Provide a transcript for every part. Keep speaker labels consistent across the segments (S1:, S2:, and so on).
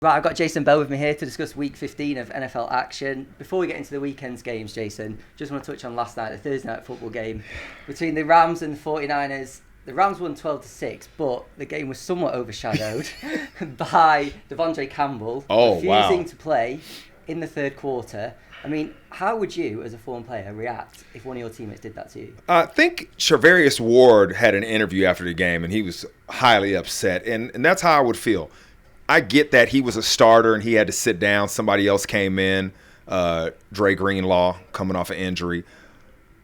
S1: Right, I've got Jason Bell with me here to discuss Week 15 of NFL action. Before we get into the weekend's games, Jason, just want to touch on last night, the Thursday night football game between the Rams and the 49ers. The Rams won 12-6, but the game was somewhat overshadowed by Devondre Campbell refusing to play in the third quarter. I mean, how would you, as a former player, react if one of your teammates did that to you?
S2: I think Charvarius Ward had an interview after the game, and he was highly upset, and that's how I would feel. I get that he was a starter and he had to sit down. Somebody else came in, Dre Greenlaw, coming off an injury.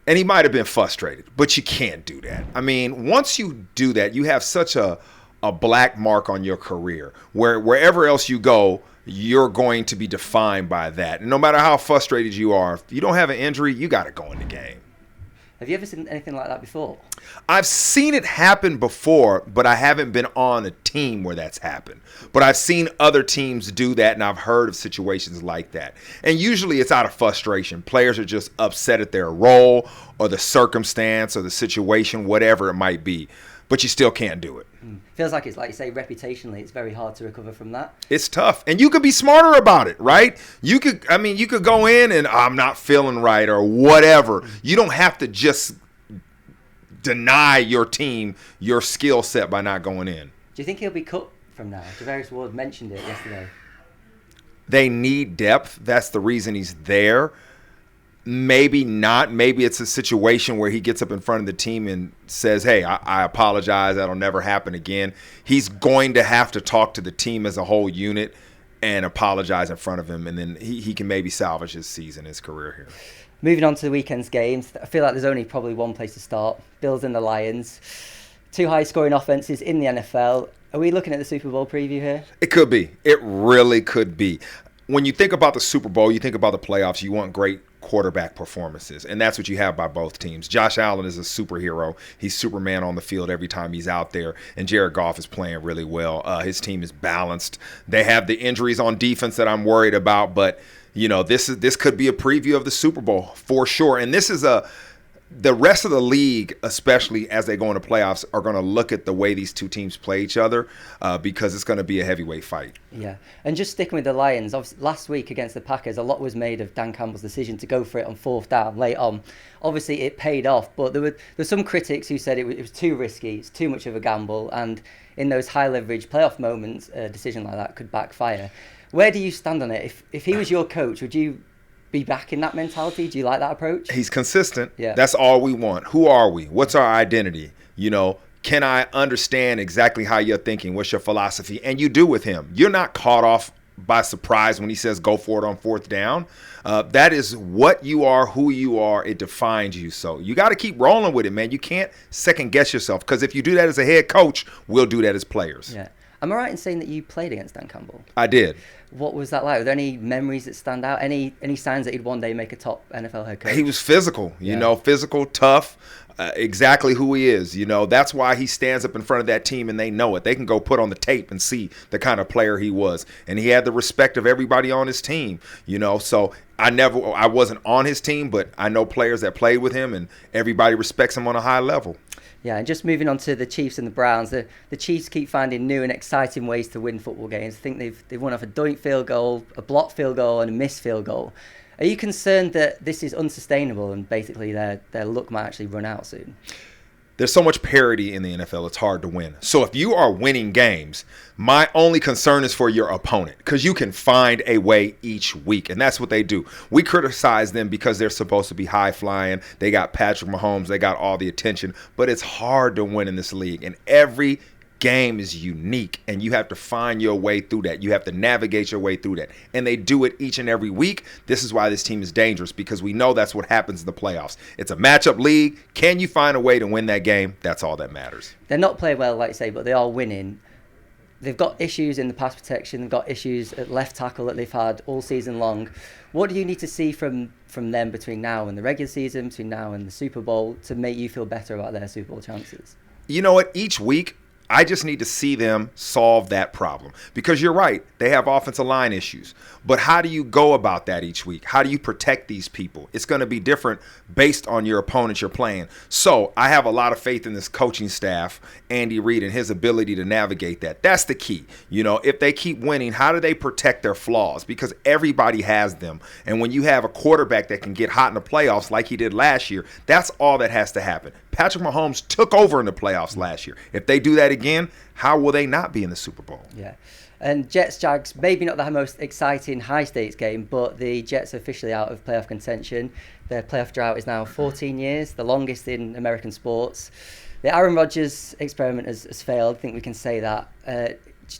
S2: And he might have been frustrated, but you can't do that. I mean, once you do that, you have such a black mark on your career. Wherever else you go, you're going to be defined by that. And no matter how frustrated you are, if you don't have an injury, you got to go in the game.
S1: Have you ever seen anything like that before?
S2: I've seen it happen before, but I haven't been on a team where that's happened. But I've seen other teams do that, and I've heard of situations like that. And usually it's out of frustration. Players are just upset at their role or the circumstance or the situation, whatever it might be. But you still can't do it.
S1: Feels like it's, like you say, reputationally, it's very hard to recover from that.
S2: It's tough. And you could be smarter about it, right? You could go in and I'm not feeling right or whatever. You don't have to just deny your team your skill set by not going in.
S1: Do you think he'll be cut from now? Charvarius Ward mentioned it yesterday.
S2: They need depth. That's the reason he's there. Maybe not. Maybe it's a situation where he gets up in front of the team and says, hey, I apologize. That'll never happen again. He's going to have to talk to the team as a whole unit and apologize in front of him, and then he can maybe salvage his season, his career here.
S1: Moving on to the weekend's games, I feel like there's only probably one place to start. Bills and the Lions. Two high-scoring offenses in the NFL. Are we looking at the Super Bowl preview here?
S2: It could be. It really could be. When you think about the Super Bowl, you think about the playoffs, you want great quarterback performances, and that's what you have by both teams. Josh Allen is a superhero. He's Superman on the field every time he's out there, and Jared Goff is playing really well. His team is balanced. They have the injuries on defense that I'm worried about, but this could be a preview of the Super Bowl for sure. And this is the rest of the league, especially as they go into playoffs, are going to look at the way these two teams play each other because it's going to be a heavyweight fight.
S1: Yeah, and just sticking with the Lions, obviously, last week against the Packers, a lot was made of Dan Campbell's decision to go for it on fourth down late on. Obviously, it paid off, but there were some critics who said it was too risky, it's too much of a gamble, and in those high-leverage playoff moments, a decision like that could backfire. Where do you stand on it? If he was your coach, would you be back in that mentality? Do you like that approach?
S2: He's consistent.
S1: Yeah.
S2: That's all we want. Who are we? What's our identity? Can I understand exactly how you're thinking? What's your philosophy? And you do with him. You're not caught off by surprise when he says go for it on fourth down. That is what you are, who you are. It defines you. So you got to keep rolling with it, man. You can't second guess yourself, because if you do that as a head coach, we'll do that as players.
S1: Yeah. Am I right in saying that you played against Dan Campbell?
S2: I did.
S1: What was that like? Were there any memories that stand out? Any signs that he'd one day make a top NFL head coach?
S2: He was physical, physical, tough, exactly who he is. That's why he stands up in front of that team and they know it. They can go put on the tape and see the kind of player he was. And he had the respect of everybody on his team, So I wasn't on his team, but I know players that played with him, and everybody respects him on a high level.
S1: Yeah, and just moving on to the Chiefs and the Browns, the Chiefs keep finding new and exciting ways to win football games. I think they've won off a doink field goal, a blocked field goal, and a missed field goal. Are you concerned that this is unsustainable and basically their luck might actually run out soon?
S2: There's so much parity in the NFL, it's hard to win. So if you are winning games, my only concern is for your opponent, because you can find a way each week, and that's what they do. We criticize them because they're supposed to be high-flying. They got Patrick Mahomes. They got all the attention, but it's hard to win in this league, and every game is unique, and you have to find your way through that. You have to navigate your way through that, and they do it each and every week. This is why this team is dangerous, because we know that's what happens in the playoffs. It's a matchup league. Can you find a way to win that game? That's all that matters.
S1: They're not playing well, like you say, but they are winning. They've got issues in the pass protection. They've got issues at left tackle that they've had all season long. What do you need to see from them between now and the regular season, between now and the Super Bowl, to make you feel better about their Super Bowl chances?
S2: You know what? Each week, I just need to see them solve that problem, because you're right. They have offensive line issues. But how do you go about that each week? How do you protect these people? It's going to be different based on your opponent you're playing. So I have a lot of faith in this coaching staff, Andy Reid, and his ability to navigate that. That's the key. You know, if they keep winning, how do they protect their flaws? Because everybody has them. And when you have a quarterback that can get hot in the playoffs like he did last year, that's all that has to happen. Patrick Mahomes took over in the playoffs last year. If they do that again, how will they not be in the Super Bowl?
S1: Yeah. And Jets-Jags, maybe not the most exciting high-stakes game, but the Jets are officially out of playoff contention. Their playoff drought is now 14 years, the longest in American sports. The Aaron Rodgers experiment has failed. I think we can say that.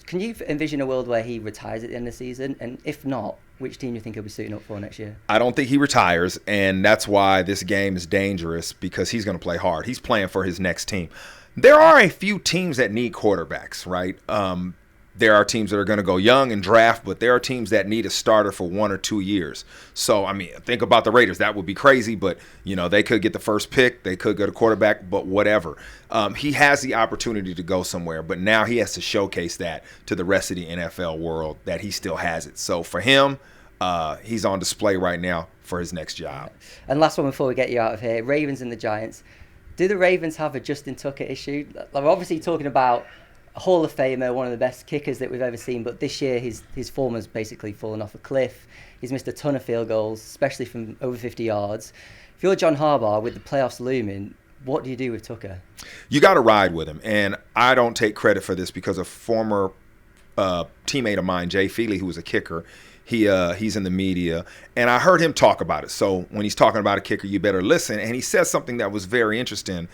S1: Can you envision a world where he retires at the end of the season? And if not, which team do you think he'll be suiting up for next year?
S2: I don't think he retires, and that's why this game is dangerous, because he's going to play hard. He's playing for his next team. There are a few teams that need quarterbacks, right? There are teams that are going to go young and draft, but there are teams that need a starter for 1 or 2 years. So, I mean, think about the Raiders. That would be crazy, but, you know, they could get the first pick. They could get a quarterback, but whatever. He has the opportunity to go somewhere, but now he has to showcase that to the rest of the NFL world that he still has it. So, for him, he's on display right now for his next job.
S1: And last one before we get you out of here, Ravens and the Giants. Do the Ravens have a Justin Tucker issue? We're obviously talking about a Hall of Famer, one of the best kickers that we've ever seen, but this year his form has basically fallen off a cliff. He's missed a ton of field goals, especially from over 50 yards. If you're John Harbaugh with the playoffs looming, what do you do with Tucker?
S2: You got to ride with him, and I don't take credit for this because a former teammate of mine, Jay Feely, who was a kicker, he's in the media, and I heard him talk about it. So when he's talking about a kicker, you better listen. And he says something that was very interesting,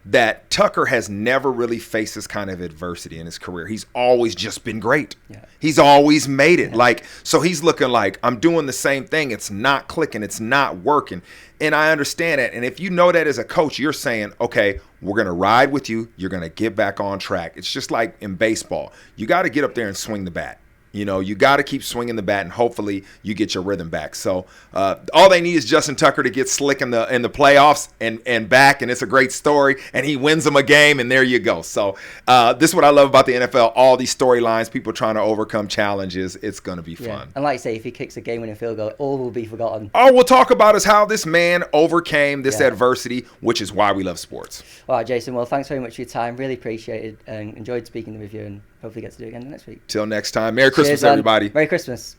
S2: that Tucker has never really faced this kind of adversity in his career. He's always just been great. Yeah. He's always made it. Yeah. So he's looking like, I'm doing the same thing. It's not clicking. It's not working. And I understand it. And if you know that as a coach, you're saying, okay, we're going to ride with you. You're going to get back on track. It's just like in baseball. You got to get up there and swing the bat. You know, you got to keep swinging the bat, and hopefully you get your rhythm back. So all they need is Justin Tucker to get slick in the playoffs and back, and it's a great story, and he wins them a game, and there you go. So this is what I love about the NFL, all these storylines, people trying to overcome challenges. It's going to be fun.
S1: Yeah. And like you say, if he kicks a game-winning field goal, all will be forgotten.
S2: All we'll talk about is how this man overcame this adversity, which is why we love sports.
S1: All right, Jason, well, thanks very much for your time. Really appreciate it, and enjoyed speaking with you, and hopefully get to do it again next week.
S2: Till next time. Merry Christmas, everybody.
S1: Merry Christmas.